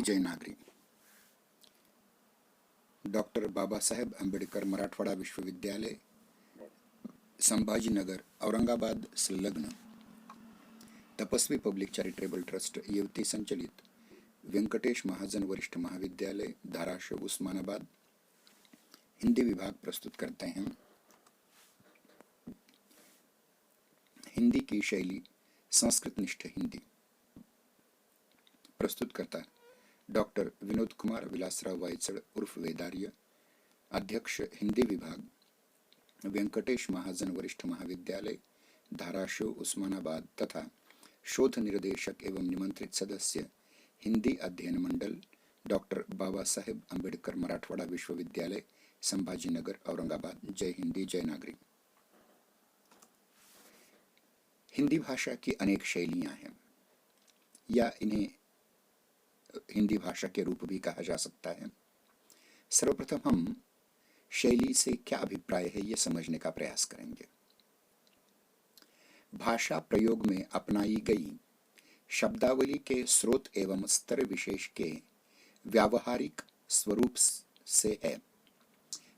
जय नागरी। डॉक्टर बाबा साहेब आंबेडकर मराठवाडा विश्वविद्यालय, संभाजीनगर, औरंगाबाद संलग्न तपस्वी पब्लिक चैरिटेबल ट्रस्ट युवती संचलित वेंकटेश महाजन वरिष्ठ महाविद्यालय, धाराशिव, उस्मानाबाद हिंदी विभाग प्रस्तुत करते हैं हिंदी की शैली संस्कृत निष्ठ हिंदी। प्रस्तुत करता डॉक्टर विनोद कुमार विलासराव वायचड़ उर्फ वेदार्य, अध्यक्ष हिंदी विभाग, वेंकटेश महाजन वरिष्ठ महाविद्यालय, धाराशिव, उस्मानाबाद तथा शोध निर्देशक एवं निमंत्रित सदस्य हिंदी अध्ययन मंडल, डॉक्टर बाबा साहेब आंबेडकर मराठवाडा विश्वविद्यालय, संभाजीनगर, औरंगाबाद। जय हिंदी, जय नागरी। हिंदी भाषा की अनेक शैलियां हैं, या इन्हें हिंदी भाषा के रूप भी कहा जा सकता है। सर्वप्रथम हम शैली से क्या अभिप्राय है, यह समझने का प्रयास करेंगे। भाषा प्रयोग में अपनाई गई शब्दावली के स्रोत एवं स्तर विशेष के व्यावहारिक स्वरूप से है।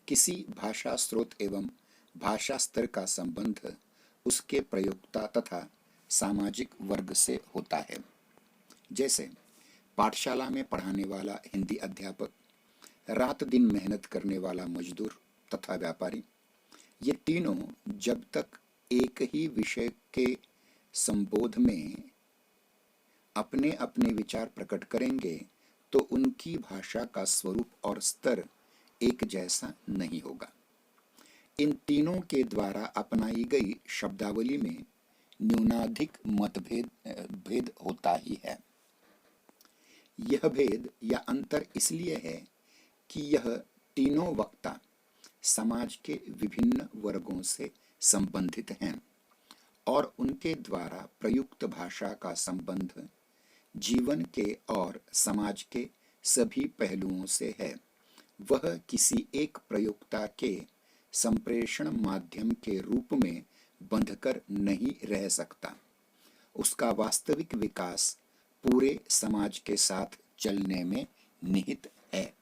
किसी भाषा स्रोत एवं भाषा स्तर का संबंध उसके प्रयोक्ता तथा सामाजिक वर्ग से होता है। जैसे पाठशाला में पढ़ाने वाला हिंदी अध्यापक, रात दिन मेहनत करने वाला मजदूर तथा व्यापारी, ये तीनों जब तक एक ही विषय के संबोध में अपने अपने विचार प्रकट करेंगे तो उनकी भाषा का स्वरूप और स्तर एक जैसा नहीं होगा। इन तीनों के द्वारा अपनाई गई शब्दावली में न्यूनाधिक भेद होता ही है। यह भेद या अंतर इसलिए है कि यह तीनों वक्ता समाज के विभिन्न वर्गों से संबंधित हैं और उनके द्वारा प्रयुक्त भाषा का संबंध जीवन के और समाज के सभी पहलुओं से है। वह किसी एक प्रयोक्ता के संप्रेषण माध्यम के रूप में बंधकर नहीं रह सकता। उसका वास्तविक विकास पूरे समाज के साथ चलने में निहित है।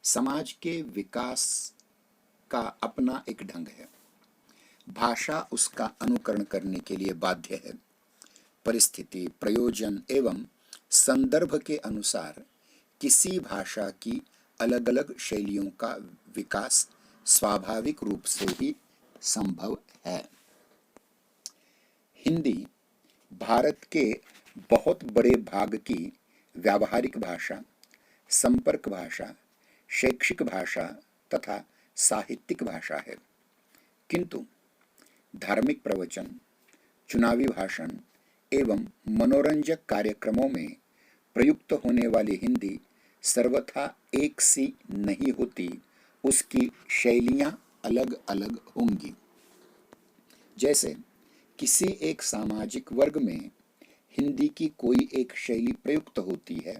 समाज के विकास का अपना एक ढंग है। भाषा उसका अनुकरण करने के लिए बाध्य है। परिस्थिति, प्रयोजन एवं संदर्भ के अनुसार किसी भाषा की अलग अलग शैलियों का विकास स्वाभाविक रूप से ही संभव है। हिंदी भारत के बहुत बड़े भाग की व्यावहारिक भाषा, संपर्क भाषा, शैक्षिक भाषा तथा साहित्यिक भाषा है, किंतु धार्मिक प्रवचन, चुनावी भाषण एवं मनोरंजक कार्यक्रमों में प्रयुक्त होने वाली हिंदी सर्वथा एक सी नहीं होती। उसकी शैलियां अलग अलग होंगी। जैसे किसी एक सामाजिक वर्ग में हिंदी की कोई एक शैली प्रयुक्त होती है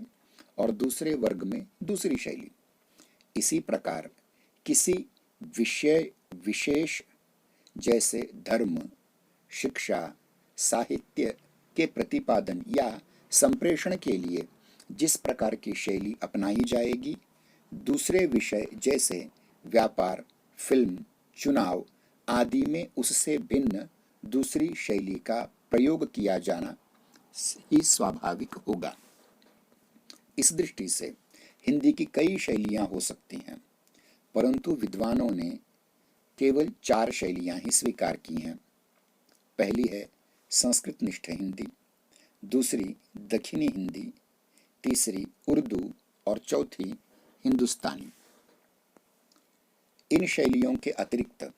और दूसरे वर्ग में दूसरी शैली। इसी प्रकार किसी विषय विशेष जैसे धर्म, शिक्षा, साहित्य के प्रतिपादन या संप्रेषण के लिए जिस प्रकार की शैली अपनाई जाएगी, दूसरे विषय जैसे व्यापार, फिल्म, चुनाव आदि में उससे भिन्न दूसरी शैली का प्रयोग किया जाना ही स्वाभाविक होगा। इस दृष्टि से हिंदी की कई शैलियां हो सकती हैं, परंतु विद्वानों ने केवल 4 शैलियां ही स्वीकार की हैं। पहली है संस्कृत निष्ठ हिंदी, दूसरी दक्षिणी हिंदी, तीसरी उर्दू और चौथी हिंदुस्तानी। इन शैलियों के अतिरिक्त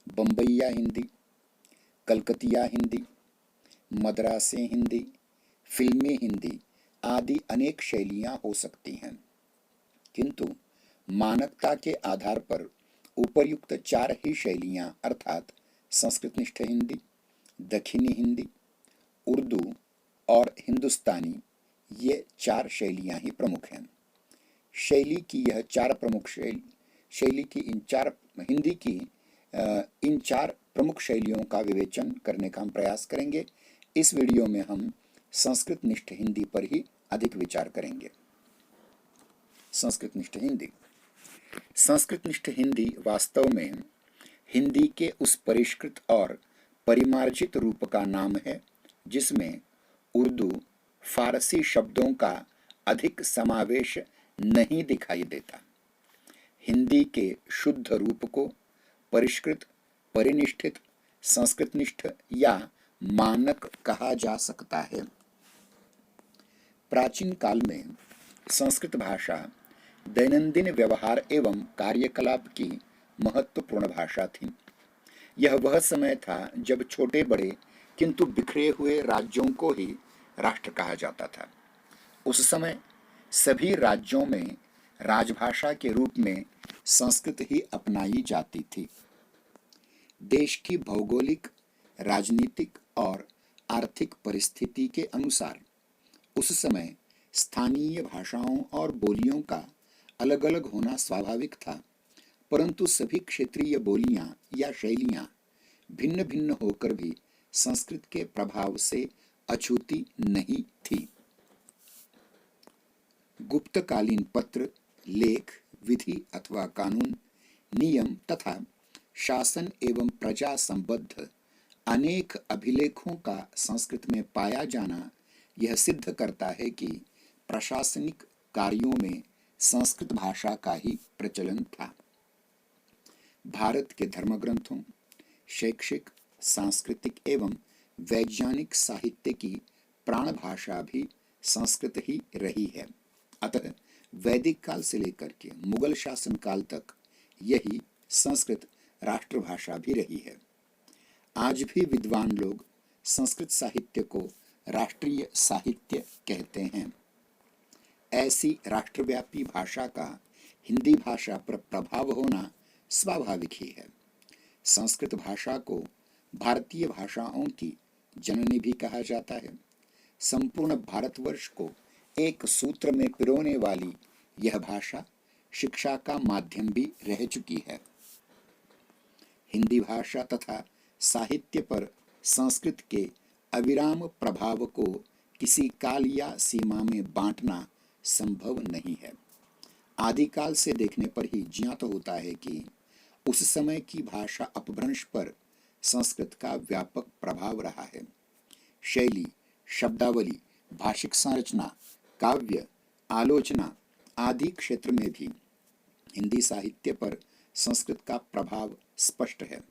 बम्बईया हिंदी, कलकतिया हिंदी, मद्रासी हिंदी, फिल्मी हिंदी आदि अनेक शैलियां हो सकती हैं, किंतु मानकता के आधार पर उपर्युक्त 4 ही शैलियां अर्थात संस्कृतनिष्ठ हिंदी, दक्षिणी हिंदी, उर्दू और हिंदुस्तानी, ये 4 शैलियां ही प्रमुख हैं। शैली की यह 4 प्रमुख शैली की हिंदी की इन 4 प्रमुख शैलियों का विवेचन करने का हम प्रयास करेंगे। इस वीडियो में हम संस्कृत निष्ठ हिंदी पर ही अधिक विचार करेंगे। संस्कृतनिष्ठ हिंदी। संस्कृतनिष्ठ हिंदी वास्तव में हिंदी के उस परिष्कृत और परिमार्जित रूप का नाम है जिसमें उर्दू फारसी शब्दों का अधिक समावेश नहीं दिखाई देता। हिंदी के शुद्ध रूप को परिष्कृत, परिनिष्ठित, संस्कृतनिष्ठ या मानक कहा जा सकता है। प्राचीन काल में संस्कृत भाषा दैनंदिन व्यवहार एवं कार्यकलाप की महत्वपूर्ण भाषा थी। यह वह समय था जब छोटे बड़े किंतु बिखरे हुए राज्यों को ही राष्ट्र कहा जाता था। उस समय सभी राज्यों में राजभाषा के रूप में संस्कृत ही अपनाई जाती थी। देश की भौगोलिक, राजनीतिक और आर्थिक परिस्थिति के अनुसार उस समय स्थानीय भाषाओं और बोलियों का अलग अलग होना स्वाभाविक था, परंतु सभी क्षेत्रीय बोलियां या शैलियां भिन्न भिन्न होकर भी संस्कृत के प्रभाव से अछूती नहीं थी। गुप्तकालीन पत्र, लेख, विधि अथवा कानून, नियम तथा शासन एवं प्रजा संबद्ध अनेक अभिलेखों का संस्कृत में पाया जाना यह सिद्ध करता है कि प्रशासनिक कार्यों में संस्कृत भाषा का ही प्रचलन था। भारत के धर्मग्रंथों, शैक्षिक, सांस्कृतिक एवं वैज्ञानिक साहित्य की प्राण भाषा भी संस्कृत ही रही है। अतः वैदिक काल से लेकर के मुगल शासन काल तक यही संस्कृत राष्ट्रभाषा भी रही है। आज भी विद्वान लोग संस्कृत साहित्य को राष्ट्रीय साहित्य कहते हैं। ऐसी राष्ट्रव्यापी भाषा का हिंदी भाषा पर प्रभाव होना स्वाभाविक ही है। संस्कृत भाषा को भारतीय भाषाओं की जननी भी कहा जाता है। संपूर्ण भारतवर्ष को एक सूत्र में पिरोने वाली यह भाषा शिक्षा का माध्यम भी रह चुकी है। हिंदी भाषा तथा साहित्य पर संस्कृत के अविराम प्रभाव को किसी काल या सीमा में बांटना संभव नहीं है। आदिकाल से देखने पर ही ज्ञात होता है कि उस समय की भाषा अपभ्रंश पर संस्कृत का व्यापक प्रभाव रहा है। शैली, शब्दावली, भाषिक संरचना, काव्य, आलोचना आदि क्षेत्र में भी हिंदी साहित्य पर संस्कृत का प्रभाव स्पष्ट है।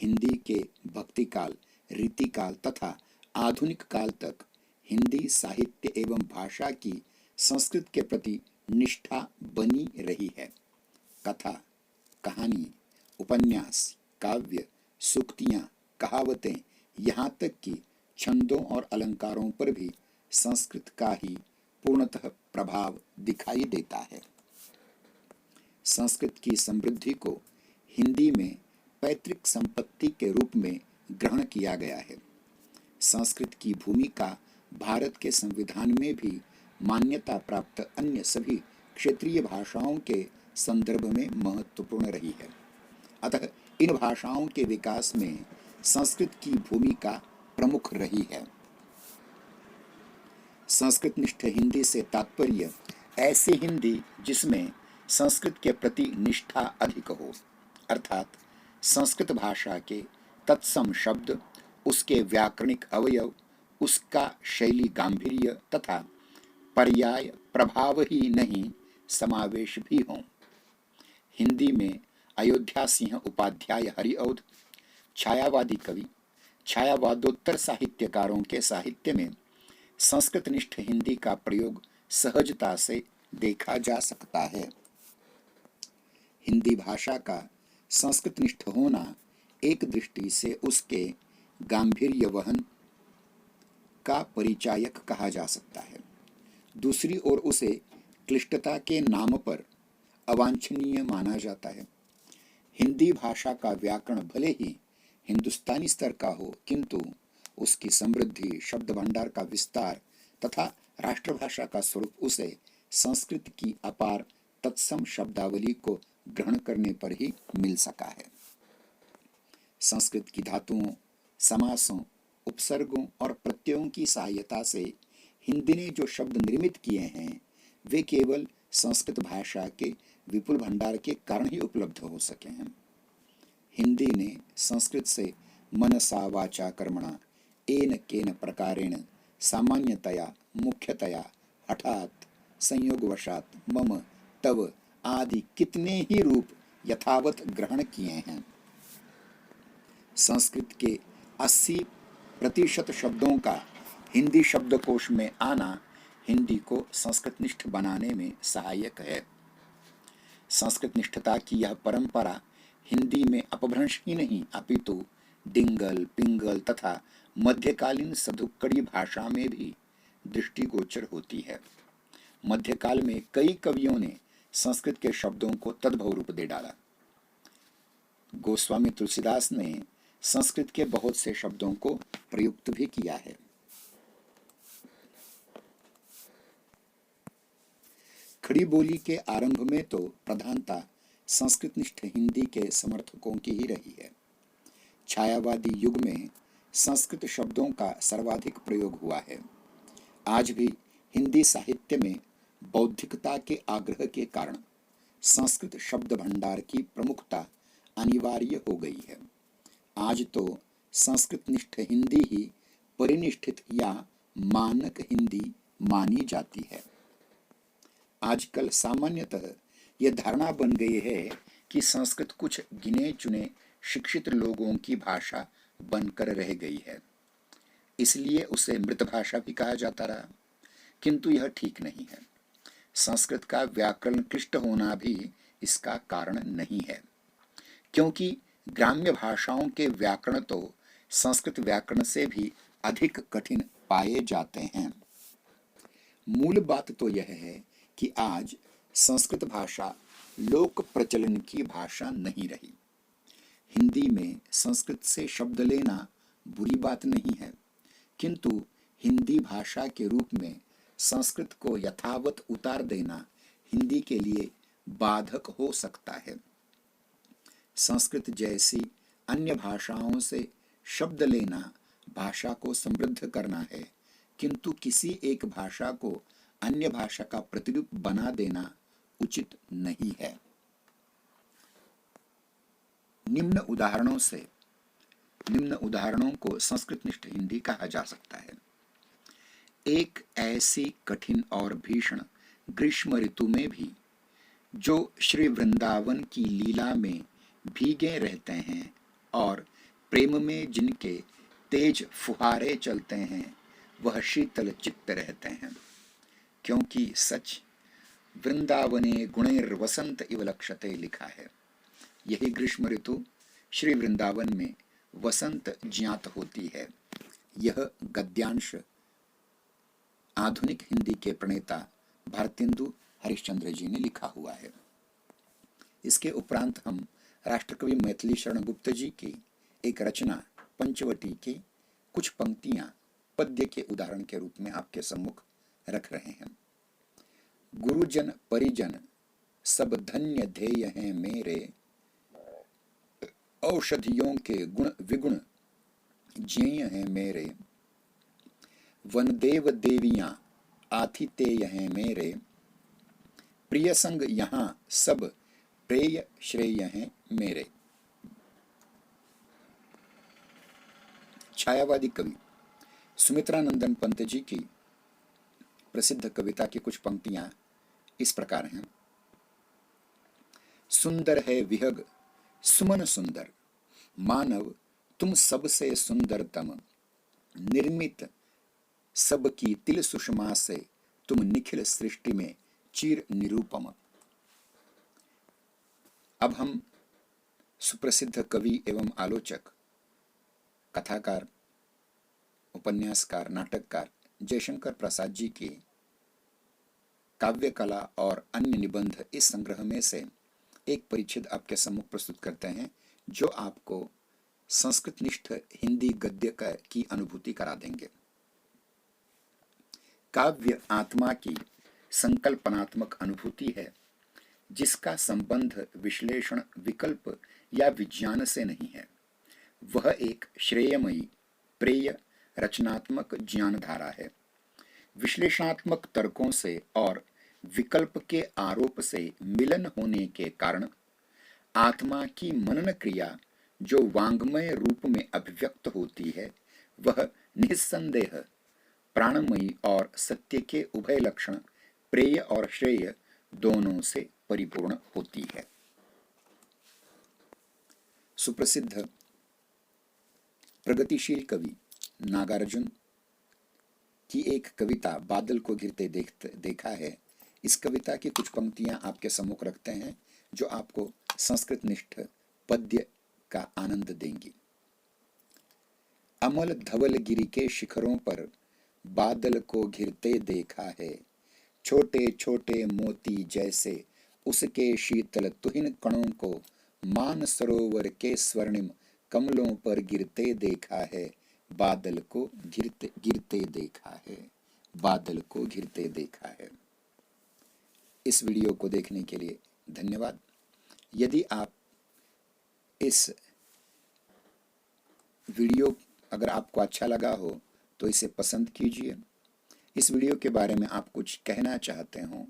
हिंदी के भक्तिकाल, रीतिकाल तथा आधुनिक काल तक हिंदी साहित्य एवं भाषा की संस्कृत के प्रति निष्ठा बनी रही है। कथा, कहानी, उपन्यास, काव्य, सूक्तियां, कहावतें, यहाँ तक कि छंदों और अलंकारों पर भी संस्कृत का ही पूर्णतः प्रभाव दिखाई देता है। संस्कृत की समृद्धि को हिंदी में पैतृक संपत्ति के रूप में ग्रहण किया गया है। संस्कृत की भूमिका भारत के संविधान में भी मान्यता प्राप्त अन्य सभी क्षेत्रीय भाषाओं के संदर्भ में महत्वपूर्ण रही है। अतः इन भाषाओं के विकास में संस्कृत की भूमिका प्रमुख रही है। संस्कृतनिष्ठ हिंदी से तात्पर्य ऐसी हिंदी जिसमें संस्कृत के प्रति निष्ठा अधिक हो, अर्थात संस्कृत भाषा के तत्सम शब्द, उसके व्याकरणिक अवयव, उसका शैली गांभीर्य तथा पर्याय प्रभाव ही नहीं समावेश भी हों। हिंदी में अयोध्या सिंह उपाध्याय हरिऔध, छायावादी कवि, छायावादोत्तर साहित्यकारों के साहित्य में संस्कृतनिष्ठ हिंदी का प्रयोग सहजता से देखा जा सकता है। हिंदी भाषा का संस्कृतनिष्ठ होना एक दृष्टि से उसके गांभीर्य वहन का परिचायक कहा जा सकता है। दूसरी ओर उसे क्लिष्टता के नाम पर अवांछनीय माना जाता है। हिंदी भाषा का व्याकरण भले ही हिंदुस्तानी स्तर का हो, किंतु उसकी समृद्धि, शब्द भंडार का विस्तार तथा राष्ट्रभाषा का स्वरूप उसे संस्कृत की अपार तत्सम शब्दावली को ग्रहण करने पर ही मिल सका है। संस्कृत की धातुओं, समासों, उपसर्गों और प्रत्ययों की सहायता से हिंदी ने जो शब्द निर्मित किए हैं वे केवल संस्कृत भाषा के विपुल भंडार के कारण ही उपलब्ध हो सके हैं। हिंदी ने संस्कृत से मनसा वाचा कर्मणा एन केन प्रकारेण सामान्यतया मुख्यतया हठात संयोगवशात मम तव आदि कितने ही रूप यथावत ग्रहण किए हैं। संस्कृत के 80% शब्दों का हिंदी शब्दकोश में आना हिंदी को संस्कृतनिष्ठ बनाने में सहायक है। संस्कृत निष्ठता की यह परंपरा हिंदी में अपभ्रंश ही नहीं अपितु डिंगल पिंगल तथा मध्यकालीन सधुक्कड़ी भाषा में भी दृष्टिगोचर होती है। मध्यकाल में कई कवियों ने संस्कृत के शब्दों को तद्भव रूप दे डाला। गोस्वामी तुलसीदास ने संस्कृत के बहुत से शब्दों को प्रयुक्त भी किया है। खड़ी बोली के आरंभ में तो प्रधानता संस्कृतनिष्ठ हिंदी के समर्थकों की ही रही है। छायावादी युग में संस्कृत शब्दों का सर्वाधिक प्रयोग हुआ है। आज भी हिंदी साहित्य में बौद्धिकता के आग्रह के कारण संस्कृत शब्द भंडार की प्रमुखता अनिवार्य हो गई है। आज तो संस्कृतनिष्ठ हिंदी ही परिनिष्ठित या मानक हिंदी मानी जाती है। आजकल सामान्यतः यह धारणा बन गई है कि संस्कृत कुछ गिने चुने शिक्षित लोगों की भाषा बनकर रह गई है, इसलिए उसे मृत भाषा भी कहा जाता रहा, किंतु यह ठीक नहीं है। संस्कृत का व्याकरण क्लिष्ट होना भी इसका कारण नहीं है, क्योंकि ग्राम्य भाषाओं के व्याकरण तो संस्कृत व्याकरण से भी अधिक कठिन पाए जाते हैं। मूल बात तो यह है कि आज संस्कृत भाषा लोक प्रचलन की भाषा नहीं रही। हिंदी में संस्कृत से शब्द लेना बुरी बात नहीं है, किंतु हिंदी भाषा के रूप में संस्कृत को यथावत उतार देना हिंदी के लिए बाधक हो सकता है। संस्कृत जैसी अन्य भाषाओं से शब्द लेना भाषा को समृद्ध करना है, किंतु किसी एक भाषा को अन्य भाषा का प्रतिरूप बना देना उचित नहीं है। निम्न उदाहरणों को संस्कृतनिष्ठ हिंदी कहा जा सकता है। एक ऐसी कठिन और भीषण ग्रीष्म ऋतु में भी जो श्री वृंदावन की लीला में भीगे रहते हैं और प्रेम में जिनके तेज फुहारे चलते हैं, वह शीतल चित्त रहते हैं, क्योंकि सच वृंदावने गुणैर वसंत इव लक्ष्यते लिखा है। यही ग्रीष्म ऋतु श्री वृंदावन में वसंत ज्ञात होती है। यह गद्यांश आधुनिक हिंदी के प्रणेता भारतेंदु हरिश्चंद्र जी ने लिखा हुआ है। इसके उपरांत हम राष्ट्रकवि मैथिली शरण गुप्त जी की एक रचना पंचवटी की कुछ पंक्तियां पद्य के उदाहरण के रूप में आपके सम्मुख रख रहे हैं। गुरुजन परिजन सब धन्य ध्येय हैं मेरे, औषधियों के गुण विगुण ज्ञेय हैं मेरे, वनदेव देवियां आतिथेय हैं मेरे, प्रिय संग यहाँ सब प्रेय श्रेय हैं मेरे। छायावादी कवि सुमित्रानंदन पंत जी की प्रसिद्ध कविता की कुछ पंक्तियां इस प्रकार हैं। सुंदर है विहग सुमन सुंदर, मानव तुम सबसे सुंदरतम, निर्मित सबकी तिल सुषमा से तुम निखिल सृष्टि में चिर निरूपम। अब हम सुप्रसिद्ध कवि एवं आलोचक, कथाकार, उपन्यासकार, नाटककार जयशंकर प्रसाद जी की काव्य कला और अन्य निबंध इस संग्रह में से एक परिच्छेद आपके सम्मुख प्रस्तुत करते हैं, जो आपको संस्कृतनिष्ठ हिंदी गद्य की अनुभूति करा देंगे। काव्य आत्मा की संकल्पनात्मक अनुभूति है, जिसका संबंध विश्लेषण, विकल्प या विज्ञान से नहीं है। वह एक श्रेयमयी, प्रेय, रचनात्मक ज्ञान धारा है, विश्लेषणात्मक तर्कों से और विकल्प के आरोप से मिलन होने के कारण आत्मा की मनन क्रिया जो वांग्मय रूप में अभिव्यक्त होती है वह निस्संदेह प्राणमयी और सत्य के उभय लक्षण प्रेय और श्रेय दोनों से परिपूर्ण होती है। सुप्रसिद्ध प्रगतिशील कवि नागार्जुन की एक कविता बादल को घिरते देखा है। इस कविता की कुछ पंक्तियां आपके सम्मुख रखते हैं जो आपको संस्कृत निष्ठ पद्य का आनंद देंगी। अमल धवल गिरी के शिखरों पर बादल को घिरते देखा है, छोटे छोटे मोती जैसे उसके शीतल तुहिन कणों को मान सरोवर के स्वर्णिम कमलों पर गिरते देखा है, बादल को गिरते देखा है, बादल को गिरते देखा है। इस वीडियो को देखने के लिए धन्यवाद। यदि आप इस वीडियो अगर आपको अच्छा लगा हो तो इसे पसंद कीजिए। इस वीडियो के बारे में आप कुछ कहना चाहते हो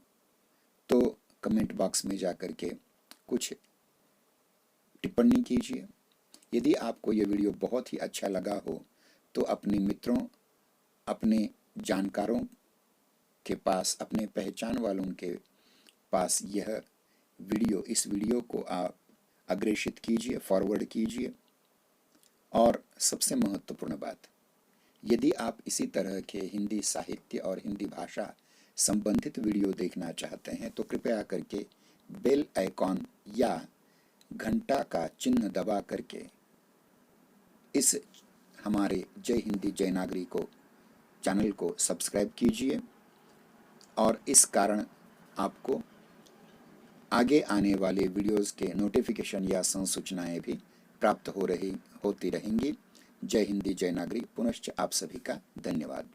तो कमेंट बॉक्स में जाकर के कुछ टिप्पणी कीजिए। यदि आपको यह वीडियो बहुत ही अच्छा लगा हो तो अपने मित्रों, अपने जानकारों के पास, अपने पहचान वालों के पास इस वीडियो को आप अग्रेषित कीजिए, फॉरवर्ड कीजिए। और सबसे महत्वपूर्ण बात, यदि आप इसी तरह के हिंदी साहित्य और हिंदी भाषा संबंधित वीडियो देखना चाहते हैं तो कृपया करके बेल आइकॉन या घंटा का चिन्ह दबा करके इस हमारे जय हिंदी जय नागरी को चैनल को सब्सक्राइब कीजिए और इस कारण आपको आगे आने वाले वीडियोस के नोटिफिकेशन या संसूचनाएं भी प्राप्त होती रहेंगी। जय हिंदी जय नागरी। पुनश्च आप सभी का धन्यवाद।